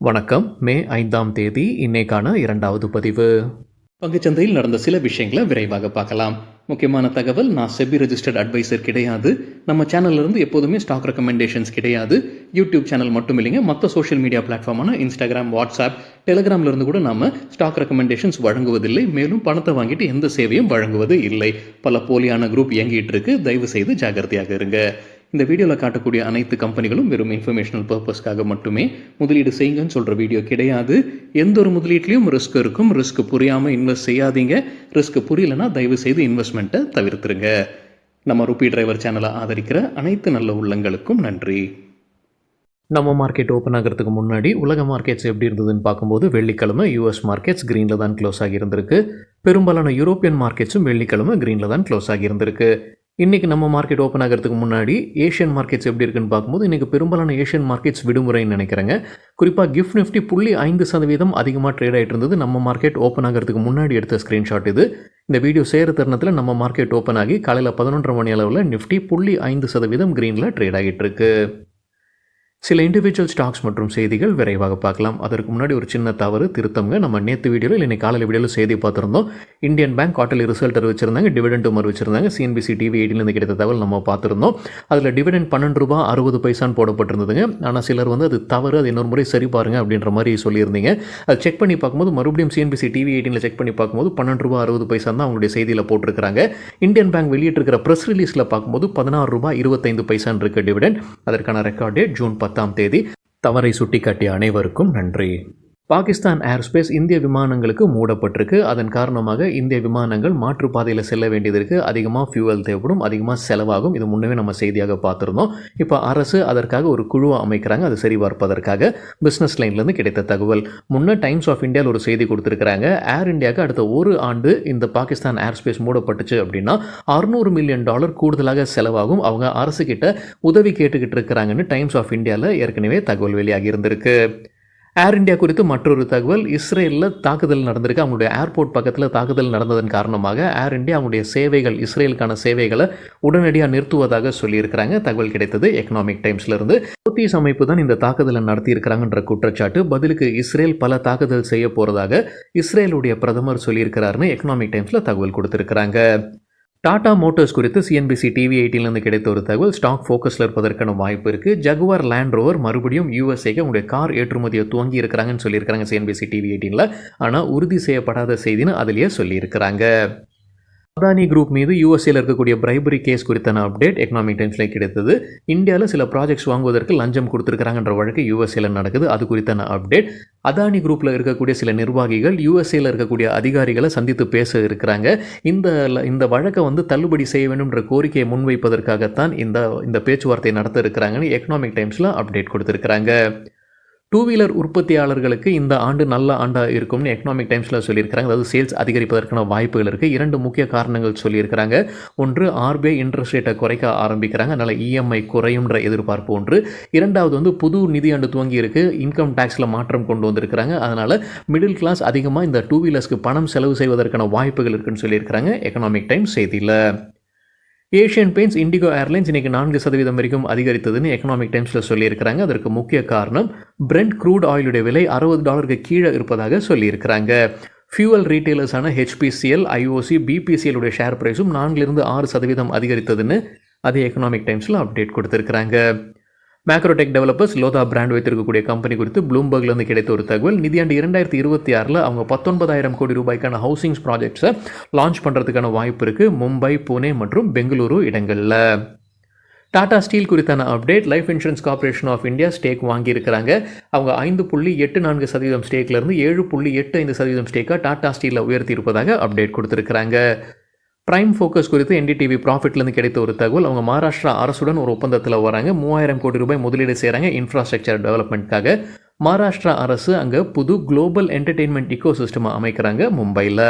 வணக்கம். மே 5ஆம் தேதி இன்னைக்கான 2வது பதிவு. பங்குச்சந்தையில் நடந்த சில விஷயங்களை விரைவாக பார்க்கலாம். முக்கியமான தகவல், நான் செபி ரெஜிஸ்டர்ட் அட்வைசர் கிடையாது. நம்ம சேனல்ல இருந்து எப்போதுமே ஸ்டாக் ரெக்கமெண்டேஷன்ஸ் கிடையாது. யூடியூப் சேனல் மட்டும் இல்லைங்க, மற்ற சோஷியல் மீடியா பிளாட்ஃபார்மான இன்ஸ்டாகிராம், வாட்ஸ்அப், டெலிகிராம்ல இருந்து கூட நாம ஸ்டாக் ரெக்கமெண்டேஷன்ஸ் வழங்குவதில்லை. மேலும் பணத்தை வாங்கிட்டு எந்த சேவையும் வழங்குவது இல்லை. பல போலியான குரூப் இயங்கிட்டு இருக்கு. தயவு செய்து ஜாகிரதையாக இருங்க. இந்த வீடியோவில் காட்டக்கூடிய அனைத்து கம்பெனிகளும் வெறும் இன்ஃபர்மேஷனல் பர்பஸ்க்காக மட்டுமே முதலீடு செய்யுங்கன்னு சொல்கிற வீடியோ கிடையாது. எந்த ஒரு முதலீட்லையும் ரிஸ்க் இருக்கும். ரிஸ்க் புரியாமல் இன்வெஸ்ட் செய்யாதீங்க. ரிஸ்க் புரியலன்னா தயவு செய்து இன்வெஸ்ட்மெண்ட்டை தவிர்த்துருங்க. நம்ம ருபி டிரைவர் சேனலை ஆதரிக்கிற அனைத்து நல்ல உள்ளங்களுக்கும் நன்றி. நம்ம மார்க்கெட் ஓப்பன் ஆகிறதுக்கு முன்னாடி உலக மார்க்கெட்ஸ் எப்படி இருந்ததுன்னு பார்க்கும்போது வெள்ளிக்கிழமை யூஎஸ் மார்க்கெட்ஸ் க்ரீனில் தான் க்ளோஸ் ஆகியிருந்திருக்கு. பெரும்பாலான யூரோப்பியன் மார்க்கெட்ஸும் வெள்ளிக்கிழமை க்ரீனில் தான் க்ளோஸ் ஆகியிருந்திருக்கு. இன்றைக்கி நம்ம மார்க்கெட் ஓப்பன் ஆகிறதுக்கு முன்னாடி ஏஷியன் மார்க்கெட்ஸ் எப்படி இருக்குன்னு பார்க்கும்போது இன்றைக்கி பெரும்பாலான ஏஷியன் மார்க்கெட்ஸ் விடுமுறைன்னு நினைக்கிறேங்க. குறிப்பாக கிஃப்ட் நிஃப்டி 0.5% அதிகமாக ட்ரேட் ஆகிட்டு இருந்தது. நம்ம மார்க்கெட் ஓப்பன் ஆகிறதுக்கு முன்னாடி எடுத்த ஸ்க்ரீன்ஷாட் இது. இந்த வீடியோ சேர தருணத்தில் நம்ம மார்க்கெட் ஓப்பன் ஆகி காலையில் 11:30 மணி அளவில் நிஃப்டி 0.5% க்ரீனில் ட்ரேட் ஆகிட்டு இருக்கு. சில இண்டிவிஜுவல் ஸ்டாக்ஸ் மற்றும் செய்திகள் விரைவாக பார்க்கலாம். அதற்கு முன்னாடி ஒரு சின்ன தவறு திருத்தம்ங்க. நம்ம நேற்று வீடியோவில் இன்னைக்கு காலையில் வீடியோவில் செய்தி பார்த்துருந்தோம். இந்தியன் பேங்க் குவார்ட்டர்லி ரிசல்ட் அறிவிச்சிருந்தாங்க, டிவிடெண்டும் அறிவிச்சிருந்தாங்க. சிஎன்பிசி டிவி 8 கிடைத்த தகவல் நம்ம பார்த்துருந்தோம். அதில் டிவிடெண்ட் ₹12.60 போடப்பட்டிருந்ததுங்க. ஆனால் சிலர் அது தவறு, அது இன்னொரு முறை சரி பாருங்க அப்படின்ற மாதிரி சொல்லியிருந்தீங்க. அது செக் பண்ணி பார்க்கும்போது மறுபடியும் சிஎன்பிசி டிவி 8 செக் பண்ணி பார்க்கும்போது ₹12.60 தான் அவங்களுடைய செய்தியில் போட்டிருக்கிறாங்க. இந்தியன் பேங்க் வெளியிட்டிருக்கிற ப்ரெஸ் ரிலீஸில் பார்க்கும்போது ₹16.25 இருக்கு டிவிடெண்ட். அதற்கான ரெக்கார்ட் டேட் ஜூன் 10ஆம் தேதி. தவறை சுட்டிக்காட்டிய அனைவருக்கும் நன்றி. பாகிஸ்தான் ஏர்ஸ்பேஸ் இந்திய விமானங்களுக்கு மூடப்பட்டிருக்கு. அதன் காரணமாக இந்திய விமானங்கள் மாற்றுப்பாதையில் செல்ல வேண்டியது இருக்குது. அதிகமாக ஃபியூவல் தேவைப்படும், அதிகமாக செலவாகும். இது முன்னவே நம்ம செய்தியாக பார்த்துருந்தோம். இப்போ அரசு அதற்காக ஒரு குழுவை அமைக்கிறாங்க, அது சரிபார்ப்பதற்காக. பிஸ்னஸ் லைன்லேருந்து கிடைத்த தகவல். முன்னே டைம்ஸ் ஆஃப் இந்தியாவில் ஒரு செய்தி கொடுத்துருக்காங்க. ஏர் இந்தியாவுக்கு அடுத்த ஒரு ஆண்டு இந்த பாகிஸ்தான் ஏர்ஸ்பேஸ் மூடப்பட்டுச்சு அப்படின்னா $600 மில்லியன் கூடுதலாக செலவாகும். அவங்க அரசு கிட்ட உதவி கேட்டுக்கிட்டு இருக்கிறாங்கன்னு டைம்ஸ் ஆஃப் இந்தியாவில் ஏற்கனவே தகவல் வெளியாகி இருந்திருக்கு. ஏர் இந்தியா குறித்து மற்றொரு தகவல், இஸ்ரேலில் தாக்குதல் நடந்திருக்கு. அவங்களுடைய ஏர்போர்ட் பக்கத்தில் தாக்குதல் நடந்ததன் காரணமாக ஏர் இந்தியா அவங்களுடைய சேவைகள், இஸ்ரேலுக்கான சேவைகளை உடனடியாக நிறுத்துவதாக சொல்லியிருக்கிறாங்க. தகவல் கிடைத்தது எக்கனாமிக் டைம்ஸ்லேருந்து. ஹூத்திஸ் அமைப்பு தான் இந்த தாக்குதலை நடத்தியிருக்கிறாங்கன்ற குற்றச்சாட்டு. பதிலுக்கு இஸ்ரேல் பல தாக்குதல் செய்ய போகிறதாக இஸ்ரேலுடைய பிரதமர் சொல்லியிருக்கிறாருன்னு எக்கனாமிக் டைம்ஸில் தகவல் கொடுத்துருக்குறாங்க. டாடா மோட்டார்ஸ் குறித்து சிஎன்பிசி டிவி 8 கிடைத்த ஒரு தகவல், ஸ்டாக் ஃபோக்கஸில் இருப்பதற்கான வாய்ப்பு இருக்குது. ஜகுவார் லேண்ட் ரோவர் மறுபடியும் யூஎஸ்ஏக்கு உங்களுடைய கார் ஏற்றுமதியை துவங்கி இருக்கிறாங்கன்னு சொல்லியிருக்கிறாங்க சிஎன்பிசி டிவி 8. ஆனால் உறுதி செய்யப்படாத செய்தின்னு அதிலேயே சொல்லியிருக்கிறாங்க. அதானி குரூப் மீது யூஎஸ்ஏல இருக்கக்கூடிய பிரைபரி கேஸ் குறித்தான அப்டேட் எக்கனாமிக் டைம்ஸில் கிடைத்தது. இந்தியாவில் சில ப்ராஜெக்ட்ஸ் வாங்குவதற்கு லஞ்சம் கொடுத்துருக்காங்கன்ற வழக்கு யூஎஸ்ஏல நடக்குது. அது குறித்தான அப்டேட். அதானி குரூப்பில் இருக்கக்கூடிய சில நிர்வாகிகள் யூஎஸ்ஏல இருக்கக்கூடிய அதிகாரிகளை சந்தித்து பேச இருக்கிறாங்க. இந்த வழக்கை தள்ளுபடி செய்ய வேண்டும்ன்ற கோரிக்கையை முன்வைப்பதற்காகத்தான் இந்த பேச்சுவார்த்தை நடத்த இருக்கிறாங்கன்னு எக்கனாமிக் டைம்ஸில் அப்டேட் கொடுத்துருக்குறாங்க. 2 வீலர் உற்பத்தியாளர்களுக்கு இந்த ஆண்டு நல்ல ஆண்டாக இருக்கும்னு எக்கனாமிக் டைம்ஸில் சொல்லியிருக்கிறாங்க. அதாவது சேல்ஸ் அதிகரிப்பதற்கான வாய்ப்புகள் இருக்குது. 2 முக்கிய காரணங்கள் சொல்லியிருக்கிறாங்க. ஒன்று, ஆர்பிஐ இன்ட்ரெஸ்ட் ரேட்டை குறைக்க ஆரம்பிக்கிறாங்க, அதனால் இஎம்ஐ குறையும்ன்ற எதிர்பார்ப்பு ஒன்று. இரண்டாவது புது நிதியாண்டு துவங்கி இருக்கு, இன்கம் டேக்ஸில் மாற்றம் கொண்டு வந்திருக்கிறாங்க. அதனால் மிடில் கிளாஸ் அதிகமாக இந்த 2 வீலர்ஸ்க்கு பணம் செலவு செய்வதற்கான வாய்ப்புகள் இருக்குன்னு சொல்லியிருக்கிறாங்க எக்கனாமிக் டைம்ஸ் செய்தியில். ஏஷியன் பெயிண்ட்ஸ், இண்டிகோ ஏர்லைன்ஸ் இன்றைக்கி 4% வரைக்கும் அதிகரித்ததுன்னு எக்கனாமிக் டைம்ஸில் சொல்லியிருக்கிறாங்க. அதற்கு முக்கிய காரணம் பிரெண்ட் க்ரூட் ஆயிலுடைய விலை $60 கீழே இருப்பதாக சொல்லியிருக்கிறாங்க. ஃபியூவல் ரீட்டைலர்ஸான HPCL, IOC, BPCL உடைய ஷேர் ப்ரைஸும் 4-6% அதிகரித்ததுன்னு அதே எக்கனாமிக் டைம்ஸில் அப்டேட் கொடுத்துருக்குறாங்க. மேக்ரோடெக் டெவலப்பர்ஸ், லோதா பிராண்ட் வைத்திருக்கக்கூடிய கம்பெனி குறித்து ப்ளூம்பர்க்லேருந்து கிடைத்த ஒரு தகவல். நிதியாண்டு 2026 அவங்க 19,000 கோடி ரூபாய்க்கான ஹவுசிங்ஸ் ப்ராஜெக்ட்ஸை லான்ச் பண்ணுறதுக்கான வாய்ப்பு இருக்குது மும்பை, புனே மற்றும் பெங்களூரு இடங்களில். டாடா ஸ்டீல் குறித்தான update, life insurance corporation of India stake வாங்கியிருக்கிறாங்க. அவங்க 5.84% ஸ்டேக்லேருந்து 7.85% ஸ்டேக்காக டாடா ஸ்டீலில் உயர்த்தி இருப்பதாக அப்டேட் கொடுத்துருக்குறாங்க. பிரைம் ஃபோக்கஸ் குறித்து NDTV ப்ராஃபிட்லேருந்து கிடைத்த ஒரு தகவல், அவங்க மகாராஷ்டிரா அரசுடன் ஒரு ஒப்பந்தத்தில் வராங்க. 3000 கோடி ரூபாய் முதலீடு செய்கிறாங்க இன்ஃப்ராஸ்ட்ரக்சர் டெவலப்மெண்ட்காக. மகாராஷ்டிரா அரசு அங்கே புது குளோபல் என்டர்டெயின்மெண்ட் இக்கோசிஸ்டம் அமைக்கிறாங்க மும்பையில்.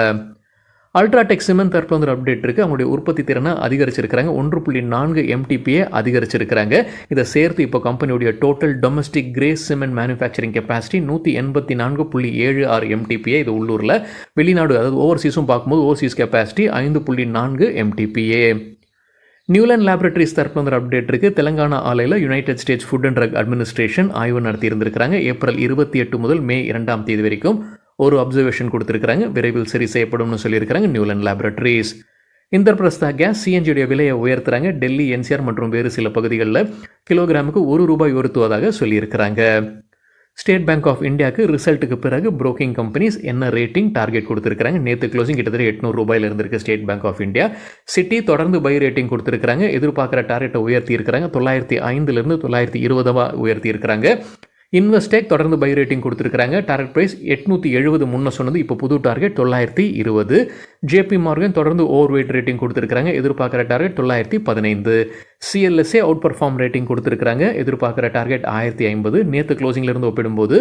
அல்ட்ராடெக் சிமெண்ட் தரப்புல ஒரு அப்டேட் இருக்குது. அவங்களுடைய உற்பத்தி திறனை அதிகரிச்சிருக்கிறாங்க. 1.4 MTPA அதிகரிச்சிருக்கிறாங்க. இதை சேர்த்து இப்போ கம்பெனியுடைய total domestic grey cement manufacturing capacity 184.76 MTPA. இது உள்ளூரில். வெளிநாடு அதாவது ஓவர்சீஸும் பார்க்கும்போது overseas capacity 5.4 MTPA. Neuland laboratories தரப்பு வந்து அப்டேட் இருக்குது. தெலங்கானா ஆலையில் United States food and drug administration ஆய்வு நடத்தியிருந்திருக்கிறாங்க. ஏப்ரல் 28 முதல் மே 2ஆம் தேதி வரைக்கும் ஒரு அப்சர்வேஷன் கொடுத்துருக்காங்க. விரைவில் சரி செய்யப்படும்னு சொல்லியிருக்கிறாங்க நியூலாண்ட் லேபரேட்டரிஸ். இந்திரபிரஸ்தா கேஸ் சிஎன்ஜியுடைய விலையை உயர்த்துறாங்க. டெல்லி, என்சிஆர் மற்றும் வேறு சில பகுதிகளில் கிலோகிராமுக்கு ₹1 உயர்த்துவதாக சொல்லியிருக்கிறாங்க. ஸ்டேட் பேங்க் ஆஃப் இந்தியாவுக்கு ரிசல்ட்டுக்கு பிறகு புரோக்கிங் கம்பெனிஸ் என்ன ரேட்டிங் டார்கெட் கொடுத்துருக்காங்க. நேற்று க்ளோசிங் கிட்டத்தட்ட ₹800 இருந்திருக்கு state bank of India. Citi தொடர்ந்து பை ரேட்டிங் கொடுத்துருக்காங்க. எதிர்பார்க்குற டார்கெட்டை உயர்த்தி இருக்கிறாங்க. 905 920 உயர்த்தி இருக்கிறாங்க. இன்வெஸ்டேக் தொடர்ந்து பை ரேட்டிங் கொடுத்துருக்காங்க. டார்கெட் ப்ரைஸ் 870 முன்ன சொன்னது, இப்போ புது டார்கெட் 920. ஜேபி மார்கன் தொடர்ந்து ஓவர் வெயிட் ரேட்டிங் கொடுத்துருக்காங்க. எதிர்பார்க்குற target 915. CLSA out perform rating கொடுத்துருக்காங்க. எதிர்பார்க்குற டார்கெட் 1050. நேற்று க்ளோசிங்லேருந்து ஒப்பிடும்போது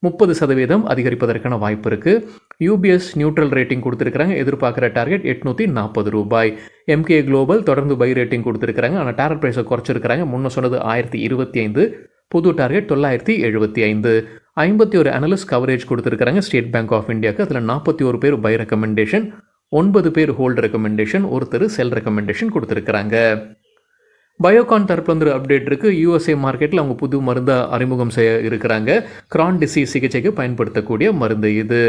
30% அதிகரிப்பதற்கான வாய்ப்பு இருக்குது. யூபிஎஸ் நியூட்ரல் ரேட்டிங் கொடுத்துருக்காங்க. எதிர்பார்க்குற டார்கெட் ₹840. எம்கே குளோபல் தொடர்ந்து பை ரேட்டிங் கொடுத்துருக்காங்க. ஆனால் டார்கெட் ப்ரைஸை குறைச்சிருக்கிறாங்க. முன்ன சொன்னது 1025, புது டார்கெட் 975. 51 அனலிஸ்ட் கவரேஜ் கொடுத்துருக்காங்க ஸ்டேட் பேங்க் ஆஃப் இந்தியாவுக்கு. அதில் 41 பேர் பை ரெக்கமெண்டேஷன், 9 பேர் ஹோல்டு ரெக்கமெண்டேஷன், ஒருத்தர் செல் ரெக்கமெண்டேஷன் கொடுத்துருக்காங்க. பயோகான் தரப்பு வந்து அப்டேட் இருக்குது. யூஎஸ்ஏ மார்க்கெட்டில் அவங்க புது மருந்தை அறிமுகம் செய்ய இருக்கிறாங்க. கிரான் டிசீஸ் சிகிச்சைக்கு பயன்படுத்தக்கூடிய மருந்து இது.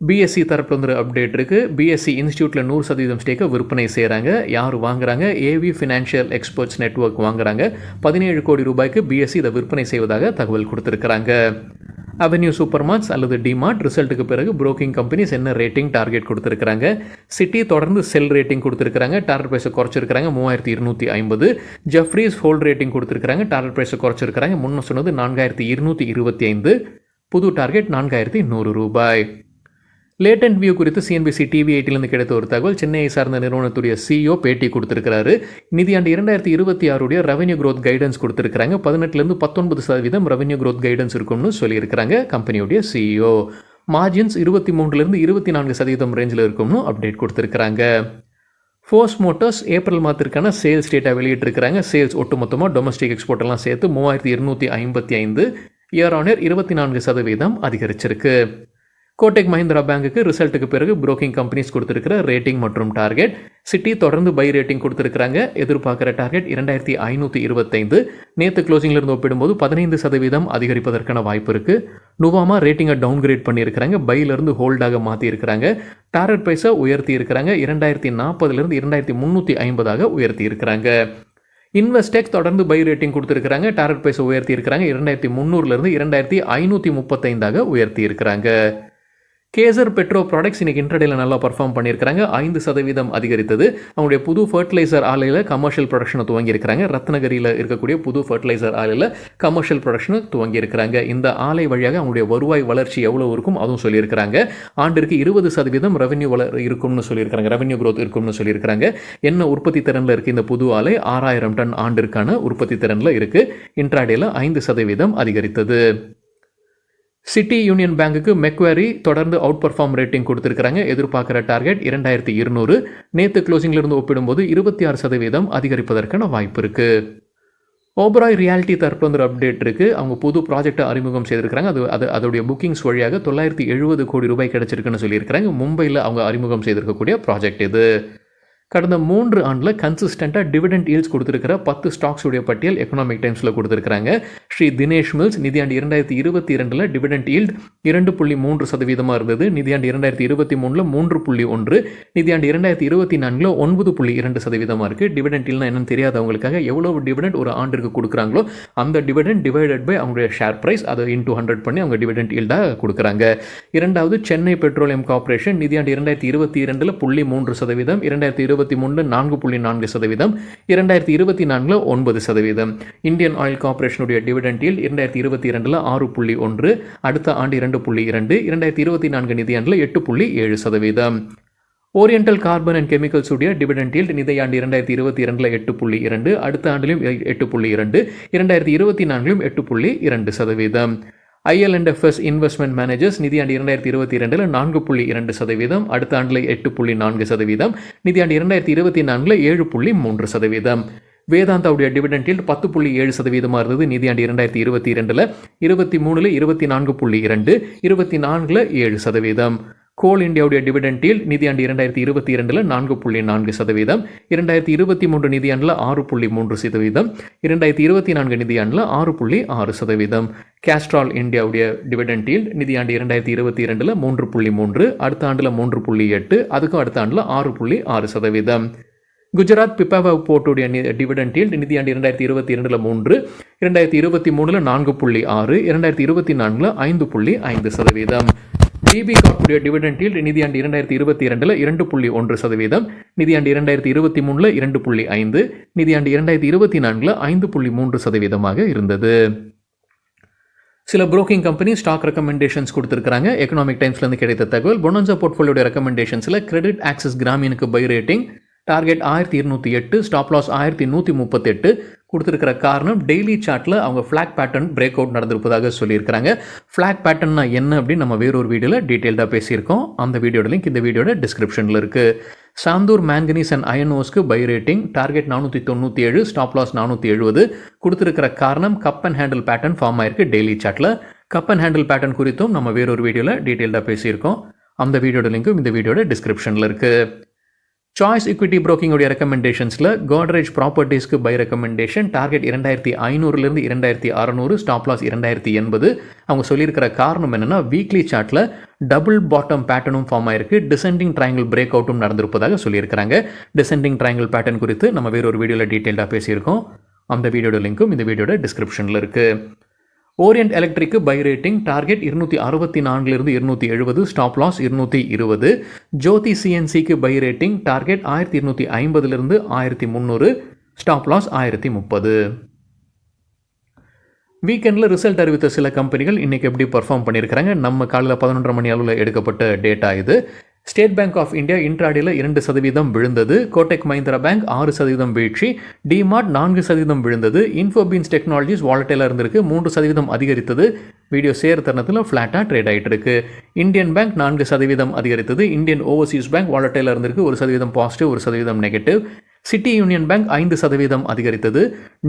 பிஎஸ்சி தரப்பு வந்து அப்டேட் இருக்குது. பிஎஸ்சி இன்ஸ்டியூட்டில் 100% ஸ்டேக்கை விற்பனை செய்கிறாங்க. யார் வாங்குறாங்க? ஏவி ஃபினான்ஷியல் எக்ஸ்பர்ட்ஸ் நெட்வொர்க் வாங்குறாங்க. ₹17 கோடி பிஎஸ்சி இதை விற்பனை செய்வதாக தகவல் கொடுத்துருக்குறாங்க. அவென்யூ சூப்பர் மார்ட்ஸ் அல்லது டிமார்ட் ரிசல்ட்டுக்கு பிறகு புரோக்கிங் கம்பெனிஸ் என்ன ரேட்டிங் டார்கெட் கொடுத்துருக்காங்க. சிட்டி தொடர்ந்து செல் ரேட்டிங் கொடுத்துருக்காங்க. டார்கெட் ப்ரைஸை குறைச்சிருக்காங்க 3250. ஜெஃப்ரீஸ் ஹோல்ட் ரேட்டிங் கொடுத்துருக்காங்க. டார்கெட் ப்ரைஸை குறைச்சிருக்காங்க. முன்ன சொன்னது 4225, புது டார்கெட் ₹4100. லேட்டன்ட் வியூ குறித்து சிஎன்பிசி டிவி 8 கிடைத்த ஒரு தகவல். சென்னையை சார்ந்த நிறுவனத்துடைய சிஇஓ பேட்டி கொடுத்துருக்கிறாரு. நிதியாண்டு 2026 ரெவன்யூ growth கைடன்ஸ் கொடுத்துருக்காங்க. 18% ரெவன்யூ growth கைடன்ஸ் இருக்கும்னு சொல்லியிருக்கிறாங்க கம்பெனியுடைய சிஇஓ. மார்ஜின்ஸ் 23-24% ரேஞ்சில் இருக்கும்னு அப்டேட் கொடுத்துருக்காங்க. ஃபோர்ஸ் மோட்டார்ஸ் ஏப்ரல் மாதத்திற்கான சேல்ஸ் டேட்டா வெளியிட்டிருக்கிறாங்க. சேல்ஸ் ஒட்டுமொத்தமாக டொமஸ்டிக் எக்ஸ்போர்ட் எல்லாம் சேர்த்து 3255, இயர் ஆன் இயர் 24% அதிகரிச்சிருக்கு. கோடெக் மஹிந்திரா பேங்குக்கு ரிசல்ட்டுக்கு பிறகு புரோக்கிங் கம்பெனிஸ் கொடுத்துருக்கிற ரேட்டிங் மற்றும் டார்கெட். சிட்டி தொடர்ந்து பை ரேட்டிங் கொடுத்துருக்காங்க. எதிர்பார்க்குற டார்கெட் 2525. நேற்று க்ளோசிங்லேருந்து ஒப்பிடும்போது 15% அதிகரிப்பதற்கான வாய்ப்பு இருக்குது. நுவாமா ரேட்டிங்கை டவுன்கிரேட் பண்ணியிருக்கிறாங்க. பையிலிருந்து ஹோல்டாக மாற்றியிருக்கிறாங்க. டார்கெட் ப்ரைஸை உயர்த்தி இருக்கிறாங்க. 2040 2350 உயர்த்தி இருக்கிறாங்க. இன்வெஸ்டெக் தொடர்ந்து பை ரேட்டிங் கொடுத்துருக்காங்க. டார்கெட் ப்ரைஸை உயர்த்தி இருக்கிறாங்க. 2300 2555 உயர்த்தி இருக்கிறாங்க. கேசர் பெட்ரோ ப்ராடக்ட்ஸ் இன்னைக்கு இன்ட்ரடேல நல்லா பர்ஃபார்ம் பண்ணியிருக்காங்க. 5% அதிகரித்தது. அவங்களுடைய புது ஃபர்டிலைசர் ஆலையில் கமர்ஷியல் ப்ரொடக்ஷனை துவங்கியிருக்கிறாங்க. ரத்னகிரியில் இருக்கக்கூடிய புது ஃபர்டிலைசர் ஆலையில் கமர்ஷியல் ப்ரொடக்ஷனை துவங்கியிருக்கிறாங்க. இந்த ஆலை வழியாக அவங்களுடைய வருவாய் வளர்ச்சி எவ்வளோ இருக்கும் அதுவும் சொல்லியிருக்கிறாங்க. ஆண்டிற்கு 20% ரெவன்யூ இருக்கும்னு சொல்லியிருக்காங்க. ரெவன்யூ growth இருக்கும்னு சொல்லியிருக்காங்க. என்ன உற்பத்தி திறனில் இருக்குது இந்த புது ஆலை? 6000 டன் ஆண்டிற்கான உற்பத்தி திறனில் இருக்குது. இன்ட்ராடேல 5% அதிகரித்தது. சிட்டி யூனியன் பேங்குக்கு மெக்வேரி தொடர்ந்து அவுட் பர்ஃபார்ம் ரேட்டிங் கொடுத்துருக்காங்க. எதிர்பார்க்குற டார்கெட் 2200. நேற்று க்ளோசிங்லேருந்து ஒப்பிடும்போது 26% அதிகரிப்பதற்கான வாய்ப்பு இருக்குது. ஓபராய் ரியாலிட்டி தரப்பு வந்து அப்டேட் இருக்குது. அவங்க புது ப்ராஜெக்டை அறிமுகம் செய்திருக்கிறாங்க. அதோடைய புக்கிங்ஸ் வழியாக ₹970 கோடி கிடைச்சிருக்குன்னு சொல்லியிருக்கிறாங்க. மும்பையில் அவங்க அறிமுகம் செய்திருக்கக்கூடிய ப்ராஜெக்ட் இது. கடந்த 3 ஆண்டில் கன்சிஸ்டண்ட்டாக டிவிடெண்ட் ஈல்ட்ஸ் கொடுத்துருக்கிற 10 ஸ்டாக்ஸுடைய பட்டியல் எக்கனாமிக் டைம்ஸில் கொடுத்துருக்காங்க. ஸ்ரீ தினேஷ் மில்ஸ் நிதியாண்டு 2022 டிவிடெண்ட் ஈல்ட் 2.3% இருந்தது. நிதியாண்டு 2023 3.1, நிதியாண்டு 2024 9.2% இருக்குது. டிவிடெண்ட் ஈல்ட்னா என்னன்னு தெரியாதவங்களுக்காக எவ்வளவு டிவிடெண்ட் ஒரு ஆண்டிற்கு கொடுக்குறாங்களோ அந்த டிவிடெண்ட் டிவைடட் பை அவங்களுடைய ஷேர் ப்ரைஸ் அதை இன்டூ 100 பண்ணி அவங்க டிவிடெண்ட் ஈல்டாக கொடுக்குறாங்க. இரண்டாவது சென்னை பெட்ரோலியம் கார்ப்பரேஷன் நிதியாண்டு 2022 0.3%, 2023 4.4%, 2024 9%. இந்தியன் ஆயில் கார்ப்பரேஷனுடைய டிவிடெண்ட் ஈல்ட் 2022 6.1, அடுத்த ஆண்டு 2.2, 2024 நிதியாண்டில் 8.7%. ஓரியண்டல் கார்பன் அண்ட் கெமிக்கல்ஸ் உடைய டிவிடெண்ட் ஈல்ட் நிதியாண்டு 2022 8.2, அடுத்த ஆண்டிலும் 8.2, 2024 8.2%. IL&FS இன்வெஸ்ட்மெண்ட் மேனேஜர்ஸ் நிதியாண்டு 2022 4.2%, அடுத்த ஆண்டில் 8.4%, நிதியாண்டு 2024 7.3%. வேதாந்தாவுடைய டிவிடெண்ட் ஈல்ட் 10.7% இருந்தது. நிதியாண்டு 2022 23 24.2, 24 7%. கோல் இந்தியாவுடைய டிவிடெண்ட் yield நிதியாண்டு 2022 4.4%, 2023 நிதியாண்டில் 6.3%, 2024 நிதியாண்டில் 6.6%. கேஸ்ட்ரால் இந்தியாவுடைய டிவிடெண்ட் yield நிதியாண்டு 2022 3.3, அடுத்த ஆண்டில் 3.8, அதுக்கும் அடுத்த ஆண்டில் 6.6%. குஜராத் பிபாவாவ் போர்ட்டுடைய டிவிடெண்ட் yield நிதியாண்டு 2022 3, 2023 4.6, 2024 5.5%. பிபி கார்ப்புடைய டிவிடெண்ட் yield நிதியாண்டு 2022 2.1%, நிதியாண்டு 2023 2.5, நிதியாண்டு 2024 5.3% இருந்தது. சில புரோக்கிங் கம்பெனி ஸ்டாக் ரெக்கமெண்டேஷன்ஸ் கொடுத்துருக்காங்க. எக்கனாமிக் டைம்ஸ்லேருந்து கிடைத்த தகவல். பொனன்சா போர்ட்ஃபோலியோட ரெக்கமெண்டேஷன்ஸில் கிரெடிட் ஆக்சிஸ் கிராமீனுக்கு buy rating, target 1208, stop loss 1138 கொடுத்துருக்கிற காரணம் டெய்லி சார்ட்டில் அவங்க ஃப்ளாக் பேட்டர்ன் பிரேக் அவுட் நடந்திருப்பதாக சொல்லியிருக்கிறாங்க. ஃப்ளாக் பேட்டர்னா என்ன அப்படின்னு நம்ம வேறொரு வீடியோவில் டீட்டெயில்டாக பேசியிருக்கோம். அந்த வீடியோட லிங்க் இந்த வீடியோட டிஸ்கிரிப்ஷனில் இருக்குது. சாந்தூர் மேங்கனீஸ் அண்ட் அயனோஸ்க்கு buy rating, target 497, stop loss 470 கொடுத்துருக்கிற காரணம் cup and handle pattern form ஆயிருக்கு டெய்லி சார்ட்டில். கப் அண்ட் ஹேண்டில் பேட்டர்ன் குறித்தும் நம்ம வேறொரு வீடியோவில் டீட்டெயில்டாக பேசியிருக்கோம். அந்த வீடியோட லிங்க்கும் இந்த வீடியோட டிஸ்கிரிப்ஷனில் இருக்குது. சாய்ஸ் ஈக்விட்டி புரோக்கிங்குடைய ரெக்கமெண்டேஷன்ஸில் கோட்ரேஜ் ப்ராப்பர்ட்டிஸ்க்கு buy recommendation, target 2500 2600, stop loss 2080. அவங்க சொல்லியிருக்கிற காரணம் என்னென்னா வீக்லி சார்ட்டில் டபுள் பாட்டம் பேட்டர்னும் ஃபார்ம் ஆயிருக்கு, டிசெண்டிங் ட்ரையாங்கிள் பிரேக் அவுட்டும் நடந்திருப்பதாக சொல்லியிருக்கிறாங்க. டிசெண்டிங் ட்ரையாங்கிள் பேட்டர்ன் குறித்து நம்ம வேறொரு வீடியோவில் டீட்டெயில்டாக பேசியிருக்கோம். அந்த வீடியோட லிங்க்கும் இந்த வீடியோட டிஸ்கிரிப்ஷனில் இருக்குது. ஓரியன்ட் எலக்ட்ரிக்கு buy rating, target 264 270, stop loss 220. Jyoti சிஎன்சிக்கு buy rating, target 1250 1300, stop loss 1030. வீக்கெண்டில் ரிசல்ட் அறிவித்த சில கம்பெனிகள் இன்றைக்கி எப்படி பர்ஃபார்ம் பண்ணியிருக்கிறாங்க. நம்ம காலையில் 11:30 மணி அளவில் எடுக்கப்பட்ட டேட்டா இது. ஸ்டேட் பேங்க் ஆஃப் இந்தியா இன்ட்ராடேல 2% விழுந்தது. கோடெக் மஹிந்திரா பேங்க் 6% வீழ்ச்சி. டிமார்ட் 4% விழுந்தது. இன்ஃபோபீன்ஸ் டெக்னாலஜிஸ் வாலட்டைலாக இருந்திருக்கு, 3% அதிகரித்தது. வீடியோ சேர் தருணத்தில் ஃப்ளாட்டாக ட்ரேட் ஆகிட்டு இருக்கு. இந்தியன் பேங்க் 4% அதிகரித்தது. இந்தியன் ஓவர்சீஸ் பேங்க் வாலட்டைலாக இருந்திருக்கு, 1% positive, 1% negative. City union bank 5% அதிகரித்தது.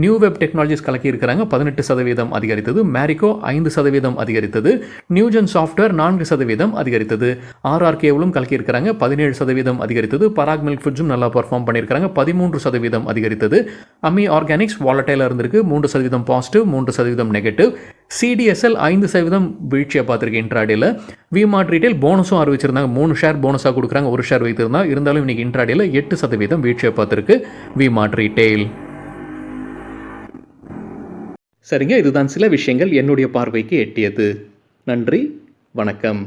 நியூ வெப் டெக்னாலஜிஸ் கலக்கியிருக்கிறாங்க, 18% அதிகரித்தது. மேரிகோ 5% அதிகரித்தது. நியூஜன் சாஃப்ட்வேர் 4% அதிகரித்தது. ஆர்ஆர்கேவிலும் கலக்கியிருக்கிறாங்க, 17% அதிகரித்தது. பராக் மில்க் ஃபுட்ஸும் நல்லா பர்ஃபார்ம் பண்ணியிருக்கிறாங்க, 13% அதிகரித்தது. அமி ஆர்கானிக்ஸ் வாலட்டைலாக இருந்திருக்கு, 3% பாசிட்டிவ், 3% நெகட்டிவ். சிடிஎஸ்எல் 5% வீழ்ச்சியை பார்த்துருக்கு இன்ட்ராடேல. விமார்ட் ரீட்டைல் போனஸும் அறிவிச்சிருந்தாங்க, 3 ஷேர் போனஸாக கொடுக்குறாங்க, 1 ஷேர் வைத்திருந்தா. இருந்தாலும் இன்னைக்கு இன்ட்ராடேல 8% வீழ்ச்சியை பார்த்துருக்கு விமார்ட் ரீட்டைல். சரிங்க, இதுதான் சில விஷயங்கள் என்னுடைய பார்வைக்கு எட்டியது. நன்றி, வணக்கம்.